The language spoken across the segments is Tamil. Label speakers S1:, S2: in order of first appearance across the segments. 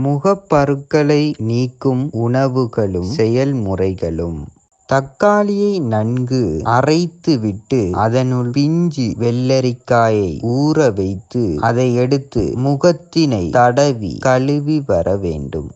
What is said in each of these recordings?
S1: முகப்பருக்களை நீக்கும் உணவுகளும் செயல்முறைகளும். தக்காளியை நன்கு அரைத்துவிட்டு அதனுள் பிஞ்சு வெள்ளரிக்காயை ஊற வைத்து அதை எடுத்து முகத்தினை தடவி கழுவி வர வேண்டும்.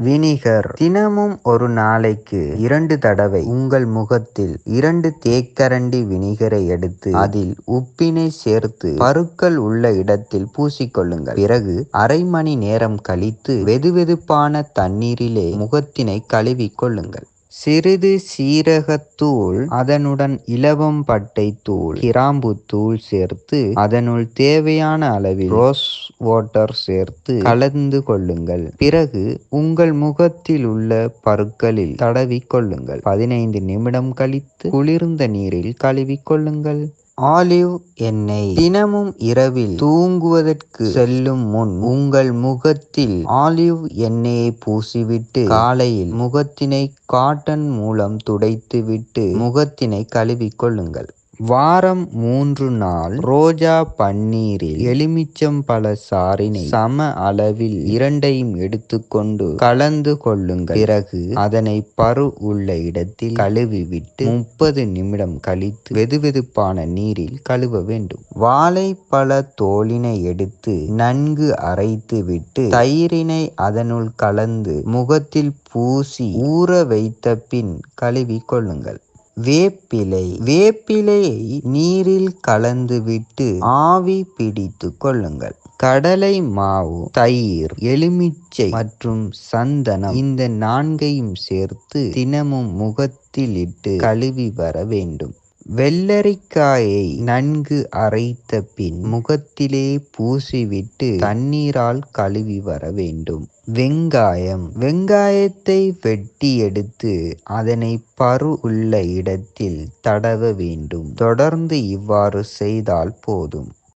S1: வினிகர். தினமும் ஒரு நாளைக்கு 2 தடவை உங்கள் முகத்தில் 2 தேக்கரண்டி வினிகரை எடுத்து அதில் உப்பினை சேர்த்து பருக்கள் உள்ள இடத்தில் பூசிக்கொள்ளுங்கள். பிறகு அரை மணி நேரம் கழித்து வெதுவெதுப்பான தண்ணீரிலே முகத்தினை கழுவி கொள்ளுங்கள். சிறிது சீரகத்தூள், அதனுடன் இலவம்பட்டை தூள், கிராம்புத்தூள் சேர்த்து அதனுள் தேவையான அளவில் ரோஸ் வாட்டர் சேர்த்து கலந்து கொள்ளுங்கள். பிறகு உங்கள் முகத்தில் உள்ள பருக்களில் தடவி கொள்ளுங்கள். 15 நிமிடம் கழித்து குளிர்ந்த நீரில் கழுவி கொள்ளுங்கள். ஆலிவ் எண்ணெய். தினமும் இரவில் தூங்குவதற்கு செல்லும் முன் உங்கள் முகத்தில் ஆலிவ் எண்ணெயை பூசிவிட்டு காலையில் முகத்தினை காட்டன் மூலம் துடைத்துவிட்டு முகத்தினை கழுவி கொள்ளுங்கள். வாரம் 3 நாள் ரோஜா பன்னீரில் எலுமிச்சம்பழ சாறினை சம அளவில் 2ஐயும் எடுத்துக்கொண்டு கலந்து கொள்ளுங்கள். பிறகு அதனை பரு உள்ள இடத்தில் கழுவிவிட்டு 30 நிமிடம் கழித்து வெதுவெதுப்பான நீரில் கழுவ வேண்டும். வாழைப்பழ தோலினை எடுத்து நன்கு அரைத்து விட்டு தயிரினை அதனுள் கலந்து முகத்தில் பூசி ஊற வைத்த பின் கழுவி கொள்ளுங்கள். வேப்பிலை. வேப்பிலையை நீரில் கலந்துவிட்டு ஆவி பிடித்து கொள்ளுங்கள். கடலை மாவு, தயிர், எலுமிச்சை மற்றும் சந்தனம் இந்த 4ஐயும் சேர்த்து தினமும் முகத்தில் இட்டு கழுவி வர வேண்டும். வெள்ளரிக்காயை நன்கு அரைத்த பின் முகத்திலே பூசிவிட்டு தண்ணீரால் கழுவி வர வேண்டும். வெங்காயம். வெங்காயத்தை வெட்டி எடுத்து அதனை பரு உள்ள இடத்தில் தடவ வேண்டும். தொடர்ந்து இவ்வாறு செய்தால் போதும்.